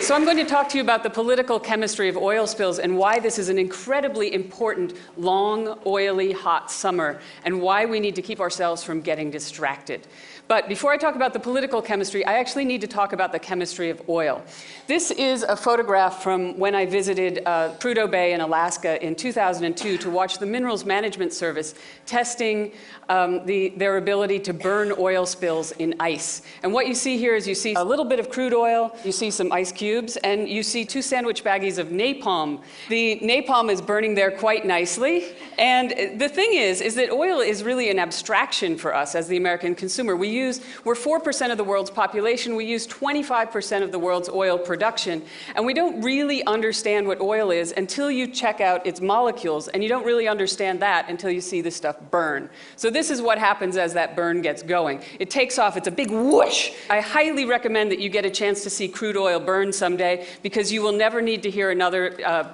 So I'm going to talk to you about the political chemistry of oil spills and why this is an incredibly important, long, oily, hot summer, and why we need to keep ourselves from getting distracted. But before I talk about the political chemistry, I actually need to talk about the chemistry of oil. This is a photograph from when I visited Prudhoe Bay in Alaska in 2002 to watch the Minerals Management Service testing their ability to burn oil spills in ice. And what you see here is you see a little bit of crude oil, you see some ice cubes, and you see 2 sandwich baggies of napalm. The napalm is burning there quite nicely. And the thing is that oil is really an abstraction for us as the American consumer. We're 4% of the world's population. We use 25% of the world's oil production. And we don't really understand what oil is until you check out its molecules. And you don't really understand that until you see this stuff burn. So this is what happens as that burn gets going. It takes off. It's a big whoosh. I highly recommend that you get a chance to see crude oil burn someday, because you will never need to hear another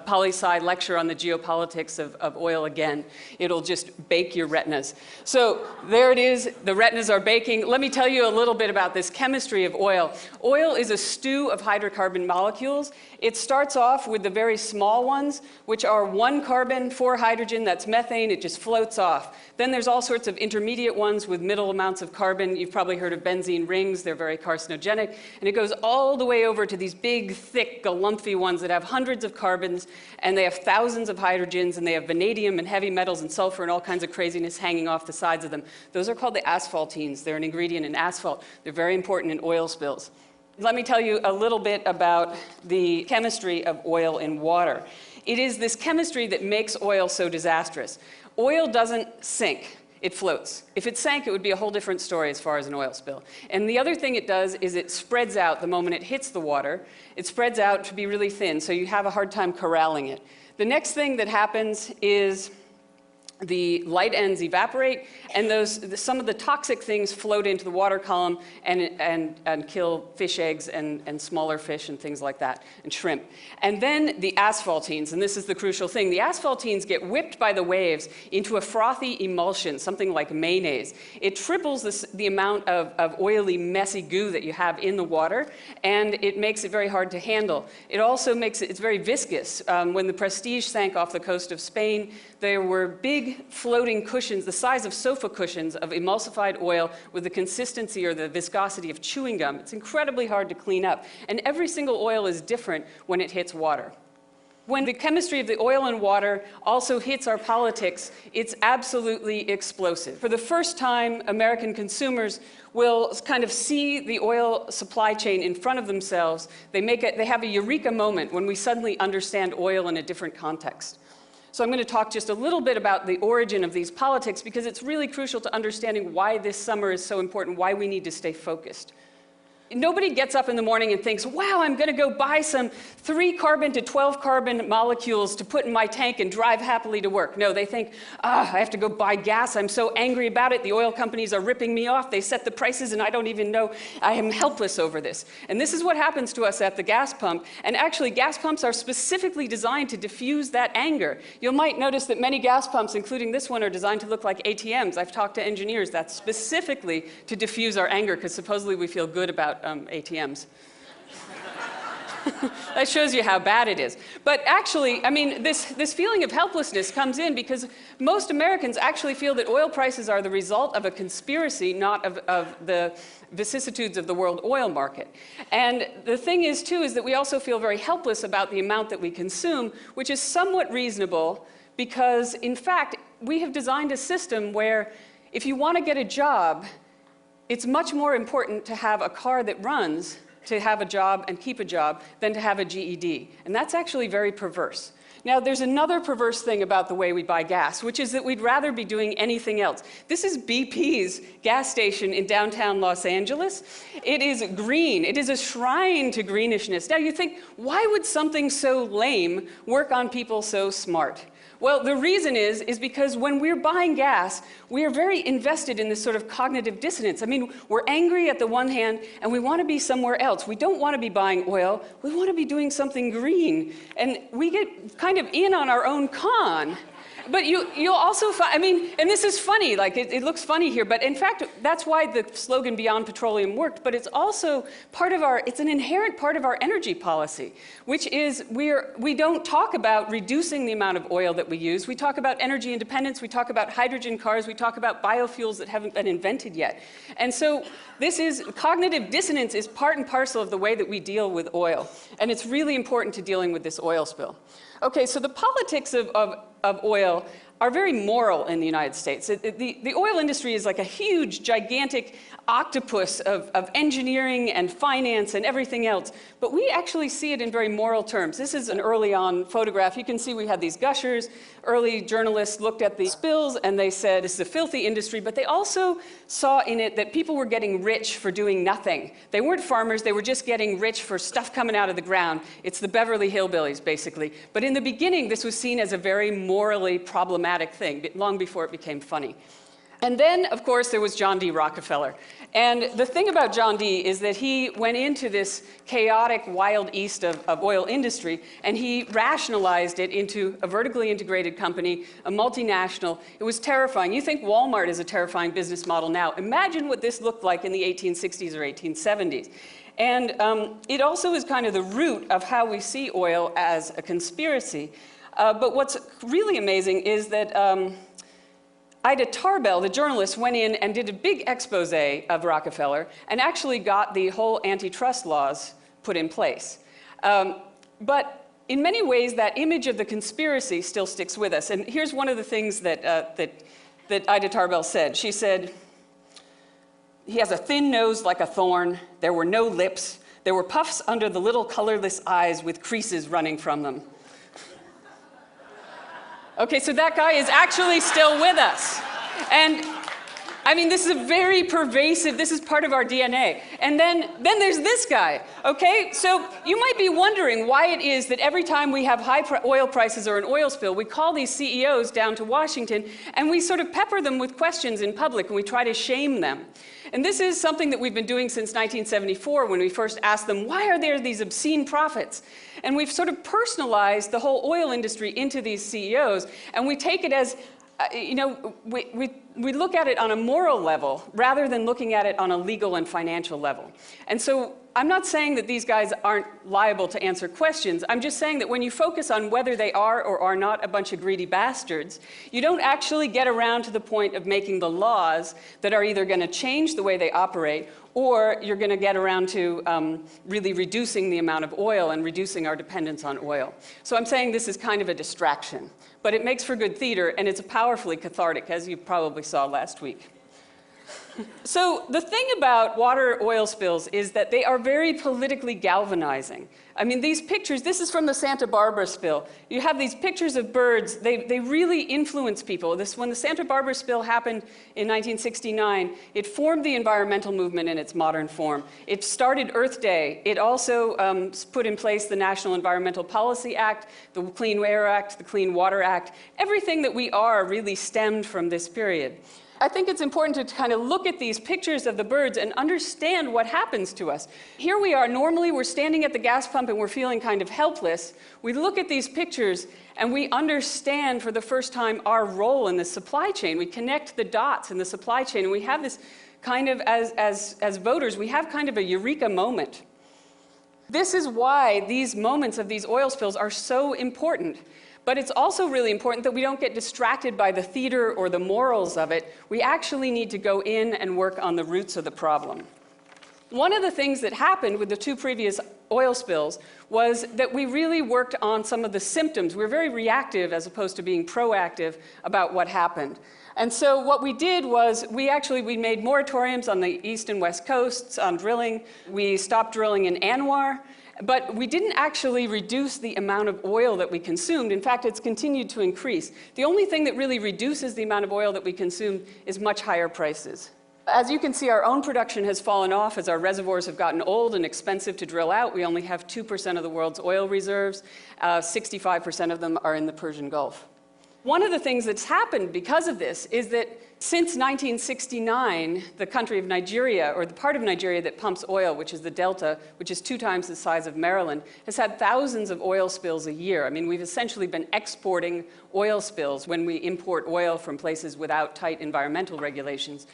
poli-sci lecture on the geopolitics of oil again. It'll just bake your retinas. So there it is. The retinas are baking. Let me tell you a little bit about this chemistry of oil. Oil is a stew of hydrocarbon molecules. It starts off with the very small ones, which are 1 carbon, 4 hydrogen. That's methane. It just floats off. Then there's all sorts of intermediate ones with middle amounts of carbon. You've probably heard of benzene rings. They're very carcinogenic. And it goes all the way over to these big, thick, galumphy ones that have hundreds of carbons, and they have thousands of hydrogens, and they have vanadium and heavy metals and sulfur and all kinds of craziness hanging off the sides of them. Those are called the asphaltenes. They're an ingredient in asphalt. They're very important in oil spills. Let me tell you a little bit about the chemistry of oil in water. It is this chemistry that makes oil so disastrous. Oil doesn't sink. It floats. If it sank, it would be a whole different story as far as an oil spill. And the other thing it does is it spreads out the moment it hits the water. It spreads out to be really thin, so you have a hard time corralling it. The next thing that happens is the light ends evaporate, and some of the toxic things float into the water column and kill fish eggs and smaller fish and things like that, and shrimp. And then the asphaltenes, and this is the crucial thing. The asphaltenes get whipped by the waves into a frothy emulsion, something like mayonnaise. It triples the amount of oily, messy goo that you have in the water, and it makes it very hard to handle. It also makes it's very viscous. When the Prestige sank off the coast of Spain, there were big floating cushions, the size of sofa cushions, of emulsified oil with the consistency or the viscosity of chewing gum. It's incredibly hard to clean up. And every single oil is different when it hits water. When the chemistry of the oil and water also hits our politics, it's absolutely explosive. For the first time, American consumers will kind of see the oil supply chain in front of themselves. They have a eureka moment when we suddenly understand oil in a different context. So I'm going to talk just a little bit about the origin of these politics, because it's really crucial to understanding why this summer is so important, why we need to stay focused. Nobody gets up in the morning and thinks, wow, I'm going to go buy some 3 carbon to 12 carbon molecules to put in my tank and drive happily to work. No, they think, I have to go buy gas. I'm so angry about it. The oil companies are ripping me off. They set the prices and I don't even know. I am helpless over this. And this is what happens to us at the gas pump. And actually, gas pumps are specifically designed to diffuse that anger. You might notice that many gas pumps, including this one, are designed to look like ATMs. I've talked to engineers. That's specifically to diffuse our anger, because supposedly we feel good about ATMs. That shows you how bad it is. But actually, I mean, this feeling of helplessness comes in because most Americans actually feel that oil prices are the result of a conspiracy, not of the vicissitudes of the world oil market. And the thing is, too, is that we also feel very helpless about the amount that we consume, which is somewhat reasonable because, in fact, we have designed a system where if you want to get a job, it's much more important to have a car that runs, to have a job and keep a job, than to have a GED. And that's actually very perverse. Now, there's another perverse thing about the way we buy gas, which is that we'd rather be doing anything else. This is BP's gas station in downtown Los Angeles. It is green. It is a shrine to greenishness. Now, you think, why would something so lame work on people so smart? Well, the reason is because when we're buying gas, we are very invested in this sort of cognitive dissonance. I mean, we're angry at the one hand, and we want to be somewhere else. We don't want to be buying oil. We want to be doing something green. And we get kind of in on our own con. But you'll also find, I mean, and this is funny, like it looks funny here, but in fact, that's why the slogan Beyond Petroleum worked, but it's also part of it's an inherent part of our energy policy, which is we don't talk about reducing the amount of oil that we use. We talk about energy independence, we talk about hydrogen cars, we talk about biofuels that haven't been invented yet. And so cognitive dissonance is part and parcel of the way that we deal with oil. And it's really important to dealing with this oil spill. Okay, so the politics of oil are very moral in the United States. The oil industry is like a huge, gigantic octopus of engineering and finance and everything else. But we actually see it in very moral terms. This is an early on photograph. You can see we had these gushers. Early journalists looked at the spills and they said, this is a filthy industry. But they also saw in it that people were getting rich for doing nothing. They weren't farmers. They were just getting rich for stuff coming out of the ground. It's the Beverly Hillbillies, basically. But in the beginning, this was seen as a very morally problematic thing, long before it became funny. And then, of course, there was John D. Rockefeller. And the thing about John D. is that he went into this chaotic, wild east of oil industry, and he rationalized it into a vertically integrated company, a multinational. It was terrifying. You think Walmart is a terrifying business model now. Imagine what this looked like in the 1860s or 1870s. And it also is kind of the root of how we see oil as a conspiracy. But what's really amazing is that Ida Tarbell, the journalist, went in and did a big expose of Rockefeller and actually got the whole antitrust laws put in place. But in many ways, that image of the conspiracy still sticks with us. And here's one of the things that Ida Tarbell said. She said, he has a thin nose like a thorn. There were no lips. There were puffs under the little colorless eyes with creases running from them. Okay, so that guy is actually still with us. And I mean, this is a very pervasive, this is part of our DNA. And then there's this guy, okay? So you might be wondering why it is that every time we have high oil prices or an oil spill, we call these CEOs down to Washington and we sort of pepper them with questions in public and we try to shame them. And this is something that we've been doing since 1974 when we first asked them, why are there these obscene profits? And we've sort of personalized the whole oil industry into these CEOs, and we take it as, we look at it on a moral level rather than looking at it on a legal and financial level. And so I'm not saying that these guys aren't liable to answer questions. I'm just saying that when you focus on whether they are or are not a bunch of greedy bastards, you don't actually get around to the point of making the laws that are either going to change the way they operate or you're going to get around to really reducing the amount of oil and reducing our dependence on oil. So I'm saying this is kind of a distraction. But it makes for good theater, and it's powerfully cathartic, as you probably saw last week. So the thing about water oil spills is that they are very politically galvanizing. I mean, these pictures, this is from the Santa Barbara spill. You have these pictures of birds. They really influence people. When the Santa Barbara spill happened in 1969, it formed the environmental movement in its modern form. It started Earth Day. It also put in place the National Environmental Policy Act, the Clean Air Act, the Clean Water Act. Everything that we are really stemmed from this period. I think it's important to kind of look at these pictures of the birds and understand what happens to us. Here we are, normally we're standing at the gas pump and we're feeling kind of helpless. We look at these pictures and we understand for the first time our role in the supply chain. We connect the dots in the supply chain, and we have this kind of, as voters, we have kind of a eureka moment. This is why these moments of these oil spills are so important. But it's also really important that we don't get distracted by the theater or the morals of it. We actually need to go in and work on the roots of the problem. One of the things that happened with the two previous oil spills was that we really worked on some of the symptoms. We were very reactive as opposed to being proactive about what happened. And so what we did was we made moratoriums on the east and west coasts on drilling. We stopped drilling in Anwar. But we didn't actually reduce the amount of oil that we consumed. In fact, it's continued to increase. The only thing that really reduces the amount of oil that we consume is much higher prices. As you can see, our own production has fallen off as our reservoirs have gotten old and expensive to drill out. We only have 2% of the world's oil reserves. 65% of them are in the Persian Gulf. One of the things that's happened because of this is that since 1969, the country of Nigeria, or the part of Nigeria that pumps oil, which is the Delta, which is 2 times the size of Maryland, has had thousands of oil spills a year. I mean, we've essentially been exporting oil spills when we import oil from places without tight environmental regulations.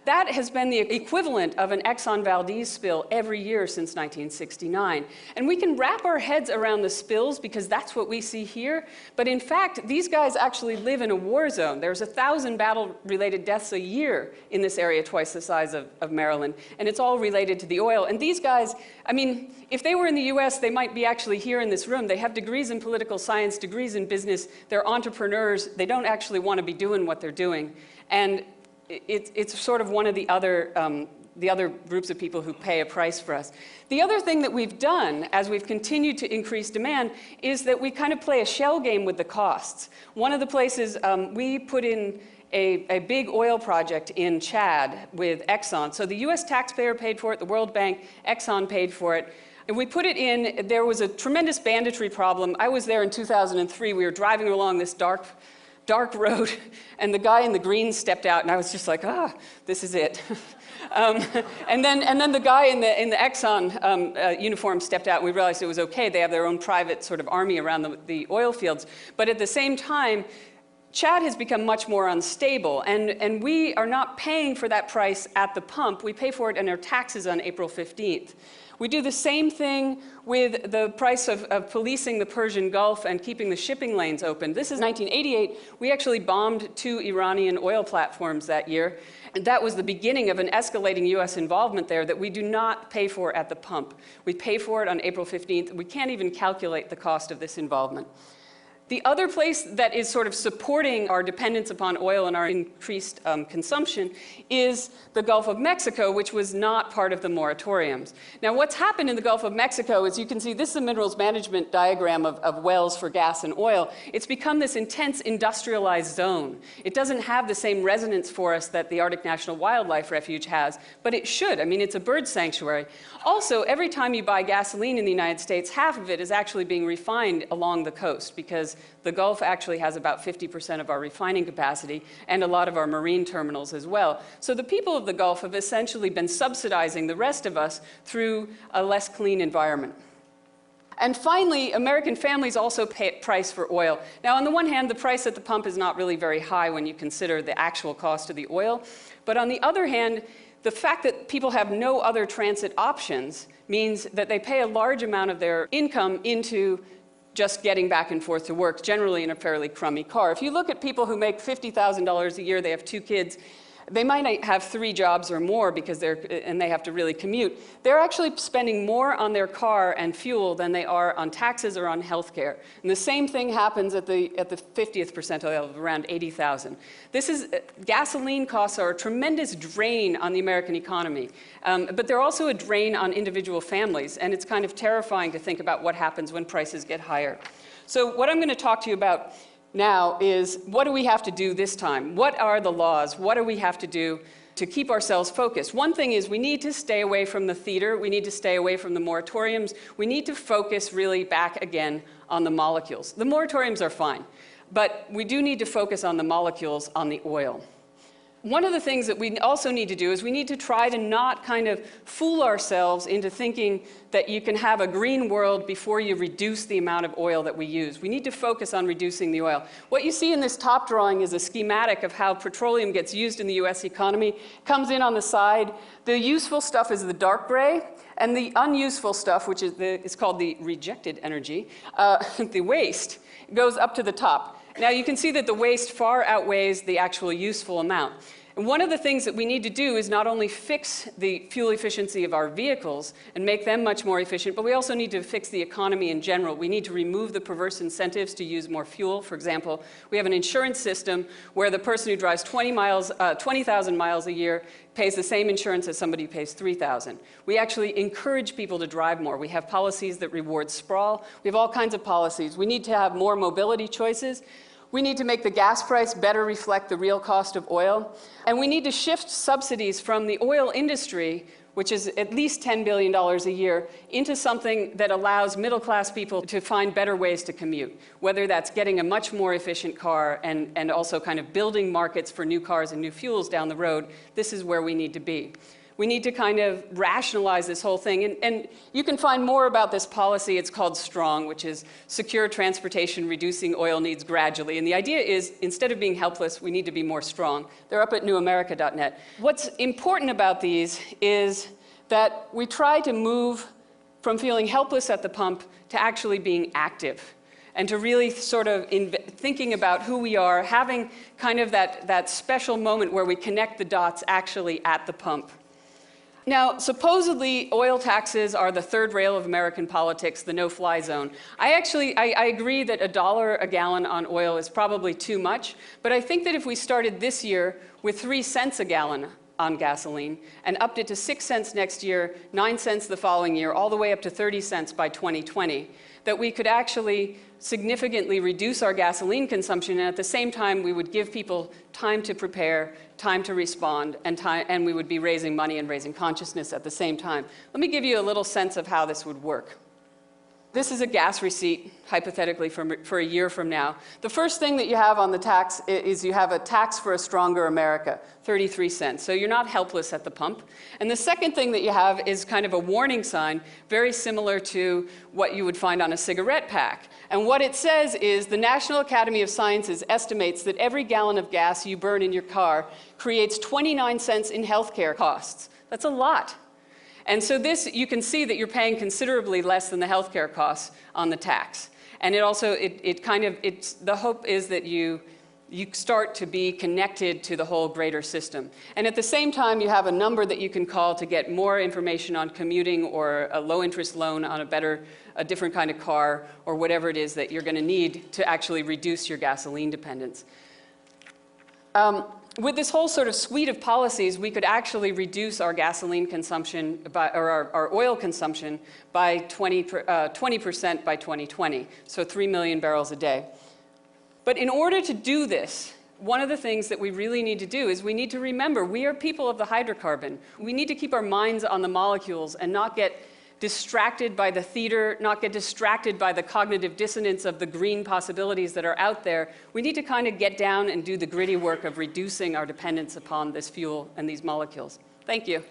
That has been the equivalent of an Exxon Valdez spill every year since 1969. And we can wrap our heads around the spills because that's what we see here. But in fact, these guys actually live in a war zone. There's 1,000 battle-related deaths a year in this area, twice the size of Maryland. And it's all related to the oil. And these guys, I mean, if they were in the US, they might be actually here in this room. They have degrees in political science, degrees in business. They're entrepreneurs. They don't actually want to be doing what they're doing. And it's sort of one of the other groups of people who pay a price for us. The other thing that we've done as we've continued to increase demand is that we kind of play a shell game with the costs. One of the places we put in a big oil project in Chad with Exxon. So the US taxpayer paid for it, the World Bank, Exxon paid for it. And we put it in, there was a tremendous banditry problem. I was there in 2003. We were driving along this dark road, and the guy in the green stepped out, and I was just like, this is it. And then the guy in the Exxon uniform stepped out, and we realized it was okay. They have their own private sort of army around the oil fields. But at the same time, Chad has become much more unstable, and we are not paying for that price at the pump. We pay for it in our taxes on April 15th. We do the same thing with the price of policing the Persian Gulf and keeping the shipping lanes open. This is 1988. We actually bombed 2 Iranian oil platforms that year. And that was the beginning of an escalating US involvement there that we do not pay for at the pump. We pay for it on April 15th. We can't even calculate the cost of this involvement. The other place that is sort of supporting our dependence upon oil and our increased consumption is the Gulf of Mexico, which was not part of the moratoriums. Now, what's happened in the Gulf of Mexico is you can see this is a minerals management diagram of wells for gas and oil. It's become this intense industrialized zone. It doesn't have the same resonance for us that the Arctic National Wildlife Refuge has, but it should. I mean, it's a bird sanctuary. Also, every time you buy gasoline in the United States, half of it is actually being refined along the coast because the Gulf actually has about 50% of our refining capacity and a lot of our marine terminals as well. So the people of the Gulf have essentially been subsidizing the rest of us through a less clean environment. And finally, American families also pay a price for oil. Now, on the one hand, the price at the pump is not really very high when you consider the actual cost of the oil. But on the other hand, the fact that people have no other transit options means that they pay a large amount of their income into just getting back and forth to work, generally in a fairly crummy car. If you look at people who make $50,000 a year, they have 2 kids, they might have 3 jobs or more because they have to really commute. They're actually spending more on their car and fuel than they are on taxes or on health care. And the same thing happens at the 50th percentile of around 80,000. Gasoline costs are a tremendous drain on the American economy, but they're also a drain on individual families, and it's kind of terrifying to think about what happens when prices get higher. So what I'm going to talk to you about now is, what do we have to do this time? What are the laws? What do we have to do to keep ourselves focused? One thing is we need to stay away from the theater. We need to stay away from the moratoriums. We need to focus really back again on the molecules. The moratoriums are fine, but we do need to focus on the molecules, on the oil. One of the things that we also need to do is we need to try to not kind of fool ourselves into thinking that you can have a green world before you reduce the amount of oil that we use. We need to focus on reducing the oil. What you see in this top drawing is a schematic of how petroleum gets used in the US economy. Comes in on the side. The useful stuff is the dark gray, and the unuseful stuff, which is called the rejected energy, the waste, goes up to the top. Now, you can see that the waste far outweighs the actual useful amount. And one of the things that we need to do is not only fix the fuel efficiency of our vehicles and make them much more efficient, but we also need to fix the economy in general. We need to remove the perverse incentives to use more fuel. For example, we have an insurance system where the person who drives 20,000 miles a year pays the same insurance as somebody who pays 3,000. We actually encourage people to drive more. We have policies that reward sprawl. We have all kinds of policies. We need to have more mobility choices. We need to make the gas price better reflect the real cost of oil. And we need to shift subsidies from the oil industry, which is at least $10 billion a year, into something that allows middle-class people to find better ways to commute, whether that's getting a much more efficient car and also kind of building markets for new cars and new fuels down the road. This is where we need to be. We need to kind of rationalize this whole thing. And you can find more about this policy. It's called STRONG, which is Secure Transportation Reducing Oil Needs Gradually. And the idea is, instead of being helpless, we need to be more strong. They're up at newamerica.net. What's important about these is that we try to move from feeling helpless at the pump to actually being active, and to really sort of thinking about who we are, having kind of that special moment where we connect the dots actually at the pump. Now, supposedly, oil taxes are the third rail of American politics, the no-fly zone. I agree that $1 a gallon on oil is probably too much, but I think that if we started this year with 3 cents a gallon on gasoline and upped it to 6 cents next year, 9 cents the following year, all the way up to 30 cents by 2020, that we could actually significantly reduce our gasoline consumption, and at the same time we would give people time to prepare, time to respond, and we would be raising money and raising consciousness at the same time. Let me give you a little sense of how this would work. This is a gas receipt, hypothetically, for a year from now. The first thing that you have on the tax is you have a tax for a stronger America, 33 cents. So you're not helpless at the pump. And the second thing that you have is kind of a warning sign, very similar to what you would find on a cigarette pack. And what it says is the National Academy of Sciences estimates that every gallon of gas you burn in your car creates 29 cents in healthcare costs. That's a lot. And so this, you can see that you're paying considerably less than the healthcare costs on the tax. And it also, the hope is that you start to be connected to the whole greater system. And at the same time, you have a number that you can call to get more information on commuting or a low-interest loan on a different kind of car, or whatever it is that you're going to need to actually reduce your gasoline dependence. With this whole sort of suite of policies, we could actually reduce our gasoline consumption, or our oil consumption, by 20% by 2020, so 3 million barrels a day. But in order to do this, one of the things that we really need to do is we need to remember we are people of the hydrocarbon. We need to keep our minds on the molecules and not get distracted by the theater, not get distracted by the cognitive dissonance of the green possibilities that are out there. We need to kind of get down and do the gritty work of reducing our dependence upon this fuel and these molecules. Thank you.